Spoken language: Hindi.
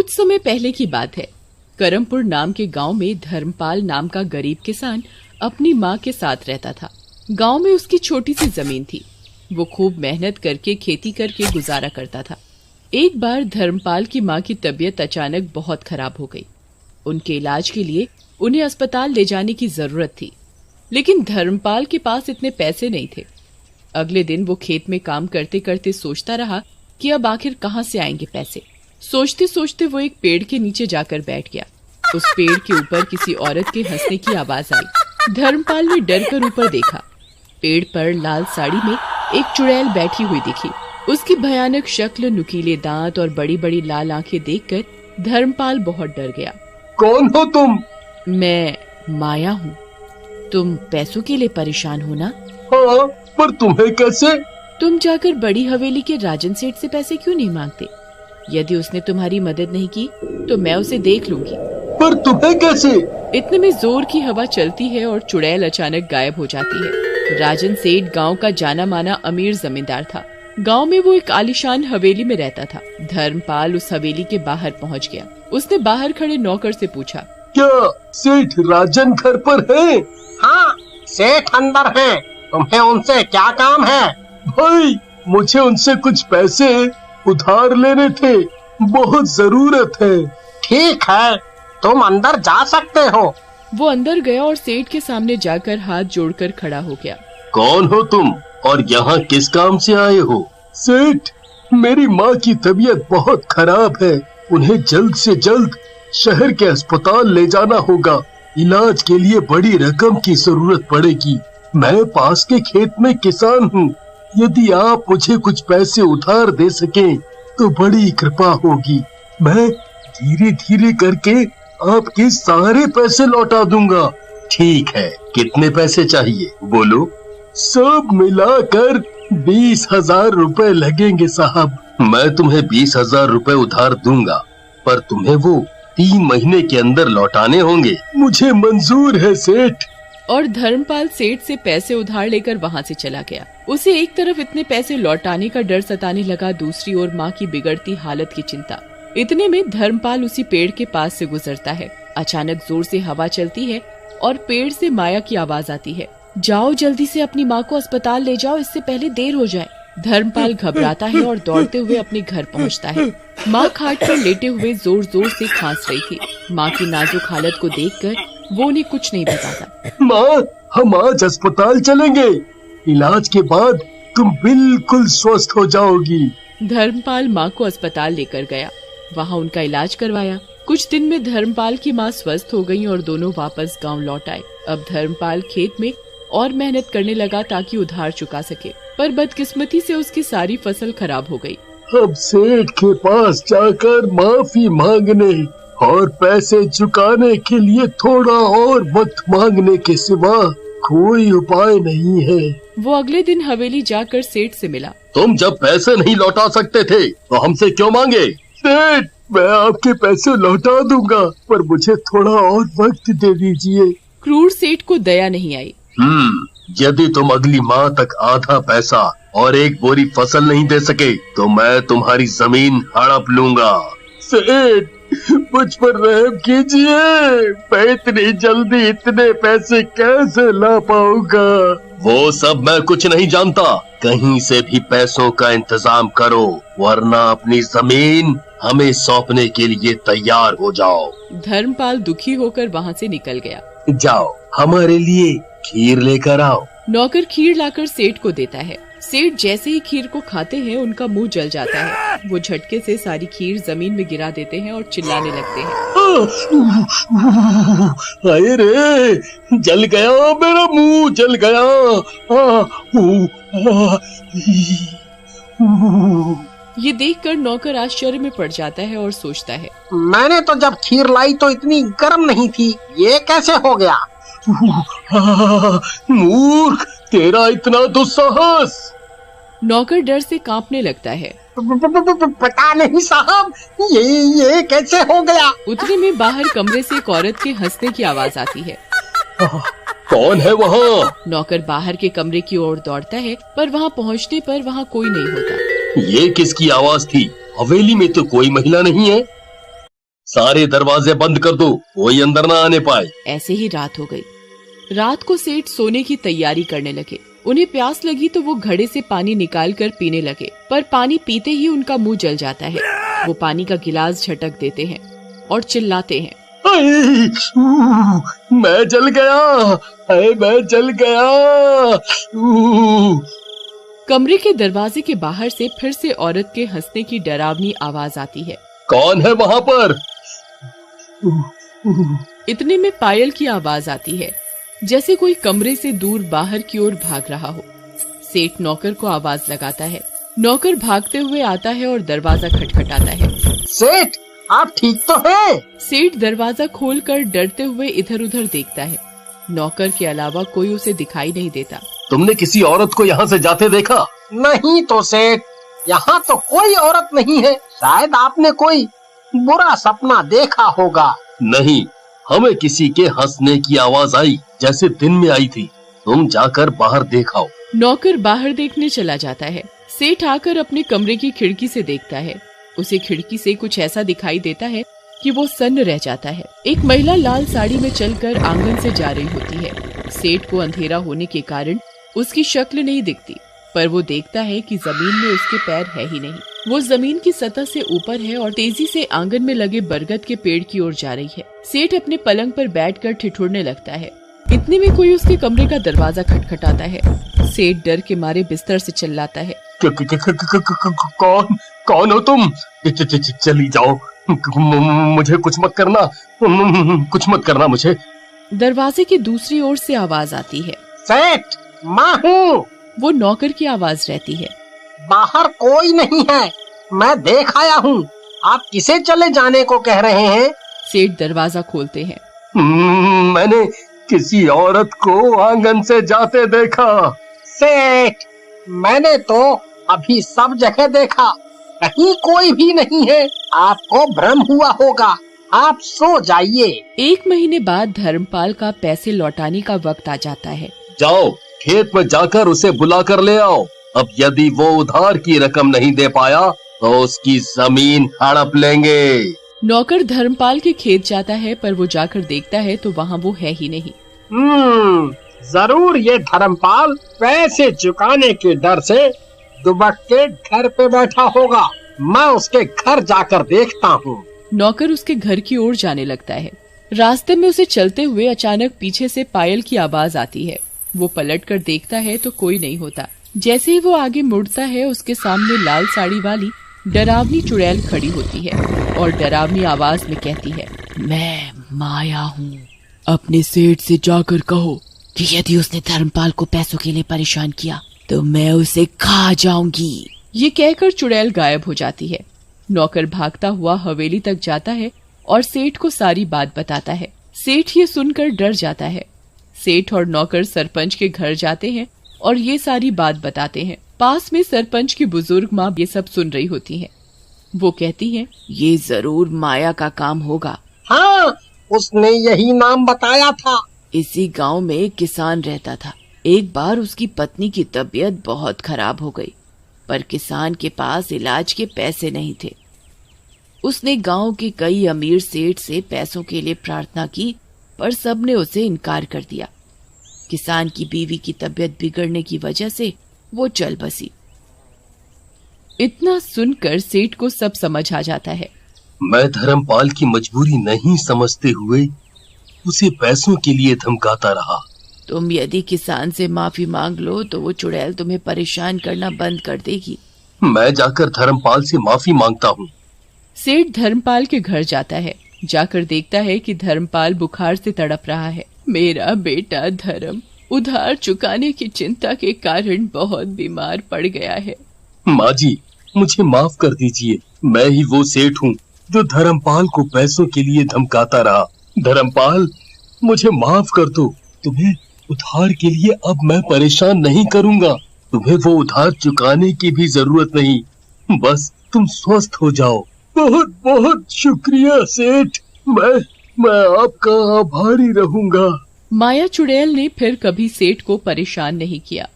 कुछ समय पहले की बात है। करमपुर नाम के गांव में धर्मपाल नाम का गरीब किसान अपनी माँ के साथ रहता था। गांव में उसकी छोटी सी जमीन थी। वो खूब मेहनत करके खेती करके गुजारा करता था। एक बार धर्मपाल की माँ की तबीयत अचानक बहुत खराब हो गई। उनके इलाज के लिए उन्हें अस्पताल ले जाने की जरूरत थी, लेकिन धर्मपाल के पास इतने पैसे नहीं थे। अगले दिन वो खेत में काम करते करते सोचता रहा कि अब आखिर कहाँ से आएंगे पैसे। सोचते सोचते वो एक पेड़ के नीचे जाकर बैठ गया। उस पेड़ के ऊपर किसी औरत के हंसने की आवाज आई। धर्मपाल ने डर कर ऊपर देखा। पेड़ पर लाल साड़ी में एक चुड़ैल बैठी हुई दिखी। उसकी भयानक शक्ल, नुकीले दांत और बड़ी बड़ी लाल आंखें देखकर धर्मपाल बहुत डर गया। कौन हो तुम? मैं माया हूँ। तुम पैसों के लिए परेशान हो ना? हाँ, पर तुम्हें कैसे? तुम जाकर बड़ी हवेली के राजन सेठ से पैसे क्यों नहीं मांगते? यदि उसने तुम्हारी मदद नहीं की तो मैं उसे देख लूंगी। पर तुम्हें कैसे? इतने में जोर की हवा चलती है और चुड़ैल अचानक गायब हो जाती है। राजन सेठ गांव का जाना माना अमीर जमींदार था। गांव में वो एक आलीशान हवेली में रहता था। धर्मपाल उस हवेली के बाहर पहुंच गया। उसने बाहर खड़े नौकर से पूछा, क्या सेठ राजन घर पर है? हाँ, सेठ अंदर हैं। तुम्हें उनसे क्या काम है? भाई, मुझे उनसे कुछ पैसे उधार लेने थे, बहुत जरूरत है। ठीक है, तुम अंदर जा सकते हो। वो अंदर गया और सेठ के सामने जाकर हाथ जोड़कर खड़ा हो गया। कौन हो तुम और यहाँ किस काम से आए हो? सेठ, मेरी माँ की तबीयत बहुत खराब है। उन्हें जल्द से जल्द शहर के अस्पताल ले जाना होगा। इलाज के लिए बड़ी रकम की जरूरत पड़ेगी। मैं पास के खेत में किसान हूँ। यदि आप मुझे कुछ पैसे उधार दे सकें तो बड़ी कृपा होगी। मैं धीरे धीरे करके आपके सारे पैसे लौटा दूंगा। ठीक है, कितने पैसे चाहिए बोलो? सब मिलाकर 20,000 रुपए लगेंगे साहब। मैं तुम्हें 20,000 रुपए उधार दूंगा, पर तुम्हें वो 3 महीने के अंदर लौटाने होंगे। मुझे मंजूर है सेठ। और धर्मपाल सेठ से पैसे उधार लेकर वहाँ से चला गया। उसे एक तरफ इतने पैसे लौटाने का डर सताने लगा, दूसरी ओर माँ की बिगड़ती हालत की चिंता। इतने में धर्मपाल उसी पेड़ के पास से गुजरता है। अचानक जोर से हवा चलती है और पेड़ से माया की आवाज आती है, जाओ जल्दी से अपनी माँ को अस्पताल ले जाओ, इससे पहले देर हो जाए। धर्मपाल घबराता है और दौड़ते हुए अपने घर पहुँचता है। माँ खाट पर लेटे हुए जोर जोर से खांस रही थी। माँ की नाजुक हालत को देखकर वो उन्हें कुछ नहीं बताता। माँ, हम आज अस्पताल चलेंगे। इलाज के बाद तुम बिल्कुल स्वस्थ हो जाओगी। धर्मपाल माँ को अस्पताल लेकर गया। वहाँ उनका इलाज करवाया। कुछ दिन में धर्मपाल की माँ स्वस्थ हो गई और दोनों वापस गांव लौट आए। अब धर्मपाल खेत में और मेहनत करने लगा ताकि उधार चुका सके, पर बदकिस्मती से उसकी सारी फसल खराब हो गई। अब सेठ के पास जाकर माफी मांगने और पैसे चुकाने के लिए थोड़ा और वक्त मांगने के सिवा कोई उपाय नहीं है। वो अगले दिन हवेली जाकर सेठ से मिला। तुम जब पैसे नहीं लौटा सकते थे तो हमसे क्यों मांगे? सेठ, मैं आपके पैसे लौटा दूंगा, पर मुझे थोड़ा और वक्त दे दीजिए। क्रूर सेठ को दया नहीं आई। यदि तुम अगली माह तक आधा पैसा और एक बोरी फसल नहीं दे सके तो मैं तुम्हारी जमीन हड़प लूंगा। सेठ, मुझ पर रहम कीजिए। मैं इतनी जल्दी इतने पैसे कैसे ला पाऊंगा? वो सब मैं कुछ नहीं जानता। कहीं से भी पैसों का इंतजाम करो, वरना अपनी जमीन हमें सौंपने के लिए तैयार हो जाओ। धर्मपाल दुखी होकर वहाँ से निकल गया। जाओ, हमारे लिए खीर लेकर आओ। नौकर खीर लाकर सेठ को देता है। सेठ जैसे ही खीर को खाते हैं उनका मुंह जल जाता है। वो झटके से सारी खीर जमीन में गिरा देते हैं और चिल्लाने लगते हैं। हाय रे, जल गया, मेरा मुंह जल गया। ये देखकर नौकर आश्चर्य में पड़ जाता है और सोचता है, मैंने तो जब खीर लाई तो इतनी गर्म नहीं थी, ये कैसे हो गया? मूर्ख, तेरा इतना दुस्साहस। नौकर डर से कांपने लगता है। पता नहीं साहब, ये कैसे हो गया? उतने में बाहर कमरे से एक औरत के हंसने की आवाज आती है। कौन है वहाँ? नौकर बाहर के कमरे की ओर दौड़ता है, पर वहाँ पहुँचने पर वहाँ कोई नहीं होता। ये किसकी आवाज थी? हवेली में तो कोई महिला नहीं है। सारे दरवाजे बंद कर दो, कोई अंदर ना आने पाए। ऐसे ही रात हो गई। रात को सेठ सोने की तैयारी करने लगे। उन्हें प्यास लगी तो वो घड़े से पानी निकालकर पीने लगे, पर पानी पीते ही उनका मुंह जल जाता है। वो पानी का गिलास झटक देते हैं और चिल्लाते हैं, मैं जल गया, मैं जल गया। कमरे के दरवाजे के बाहर से फिर से औरत के हंसने की डरावनी आवाज आती है। कौन है वहाँ पर? इतने में पायल की आवाज आती है, जैसे कोई कमरे से दूर बाहर की ओर भाग रहा हो। सेठ नौकर को आवाज लगाता है। नौकर भागते हुए आता है और दरवाजा खटखटाता है। सेठ, आप ठीक तो हैं? सेठ दरवाजा खोलकर डरते हुए इधर उधर देखता है। नौकर के अलावा कोई उसे दिखाई नहीं देता। तुमने किसी औरत को यहाँ से जाते देखा? नहीं तो सेठ, यहाँ तो कोई औरत नहीं है। शायद आपने कोई बुरा सपना देखा होगा। नहीं, हमें किसी के हंसने की आवाज आई, जैसे दिन में आई थी। तुम जाकर बाहर देखाओ। नौकर बाहर देखने चला जाता है। सेठ आकर अपने कमरे की खिड़की से देखता है। उसे खिड़की से कुछ ऐसा दिखाई देता है कि वो सन्न रह जाता है। एक महिला लाल साड़ी में चलकर आंगन से जा रही होती है। सेठ को अंधेरा होने के कारण उसकी शक्ल नहीं दिखती, पर वो देखता है कि जमीन में उसके पैर है ही नहीं। वो जमीन की सतह से ऊपर है और तेजी से आंगन में लगे बरगद के पेड़ की ओर जा रही है। सेठ अपने पलंग पर बैठकर ठिठुरने लगता है। इतने में कोई उसके कमरे का दरवाजा खटखटाता है। सेठ डर के मारे बिस्तर से चिल्लाता है, कौन हो तुम? चली जाओ, मुझे कुछ मत करना, कुछ मत करना मुझे। दरवाजे की दूसरी ओर से आवाज आती है, सेठ, मैं हूँ। वो नौकर की आवाज रहती है। बाहर कोई नहीं है, मैं देख आया हूँ। आप किसे चले जाने को कह रहे हैं? सेठ दरवाजा खोलते हैं। मैंने किसी औरत को आंगन से जाते देखा। सेठ, मैंने तो अभी सब जगह देखा, कहीं कोई भी नहीं है। आपको भ्रम हुआ होगा, आप सो जाइए। 1 महीने बाद धर्मपाल का पैसे लौटाने का वक्त आ जाता है। जाओ, खेत में जाकर उसे बुला कर ले आओ। अब यदि वो उधार की रकम नहीं दे पाया तो उसकी जमीन हड़प लेंगे। नौकर धर्मपाल के खेत जाता है, पर वो जाकर देखता है तो वहाँ वो है ही नहीं। जरूर ये धर्मपाल पैसे चुकाने के डर से दुबक के घर पे बैठा होगा। मैं उसके घर जाकर देखता हूँ। नौकर उसके घर की ओर जाने लगता है। रास्ते में उसे चलते हुए अचानक पीछे से पायल की आवाज आती है। वो पलटकर देखता है तो कोई नहीं होता। जैसे ही वो आगे मुड़ता है, उसके सामने लाल साड़ी वाली डरावनी चुड़ैल खड़ी होती है और डरावनी आवाज में कहती है, मैं माया हूँ। अपने सेठ से जाकर कहो कि यदि उसने धर्मपाल को पैसों के लिए परेशान किया तो मैं उसे खा जाऊंगी। ये कहकर चुड़ैल गायब हो जाती है। नौकर भागता हुआ हवेली तक जाता है और सेठ को सारी बात बताता है। सेठ ये सुनकर डर जाता है। सेठ और नौकर सरपंच के घर जाते हैं और ये सारी बात बताते हैं। पास में सरपंच की बुजुर्ग माँ ये सब सुन रही होती है। वो कहती है, ये जरूर माया का काम होगा। हाँ, उसने यही नाम बताया था। इसी गांव में एक किसान रहता था। एक बार उसकी पत्नी की तबीयत बहुत खराब हो गई, पर किसान के पास इलाज के पैसे नहीं थे। उसने गांव के कई अमीर सेठ से पैसों के लिए प्रार्थना की, पर सबने उसे इनकार कर दिया। किसान की बीवी की तबीयत बिगड़ने की वजह से वो चल बसी। इतना सुनकर सेठ को सब समझ आ जाता है। मैं धर्मपाल की मजबूरी नहीं समझते हुए उसे पैसों के लिए धमकाता रहा। तुम यदि किसान से माफी मांग लो तो वो चुड़ैल तुम्हें परेशान करना बंद कर देगी। मैं जाकर धर्मपाल से माफी मांगता हूँ। सेठ धर्मपाल के घर जाता है। जाकर देखता है कि धर्मपाल बुखार से तड़प रहा है। मेरा बेटा धर्म उधार चुकाने की चिंता के कारण बहुत बीमार पड़ गया है। माँ जी, मुझे माफ कर दीजिए। मैं ही वो सेठ हूँ जो धर्मपाल को पैसों के लिए धमकाता रहा। धर्मपाल, मुझे माफ कर दो। तुम्हें उधार के लिए अब मैं परेशान नहीं करूँगा। तुम्हें वो उधार चुकाने की भी जरूरत नहीं, बस तुम स्वस्थ हो जाओ। बहुत बहुत शुक्रिया सेठ, मैं आपका आभारी रहूंगा। माया चुड़ैल ने फिर कभी सेठ को परेशान नहीं किया।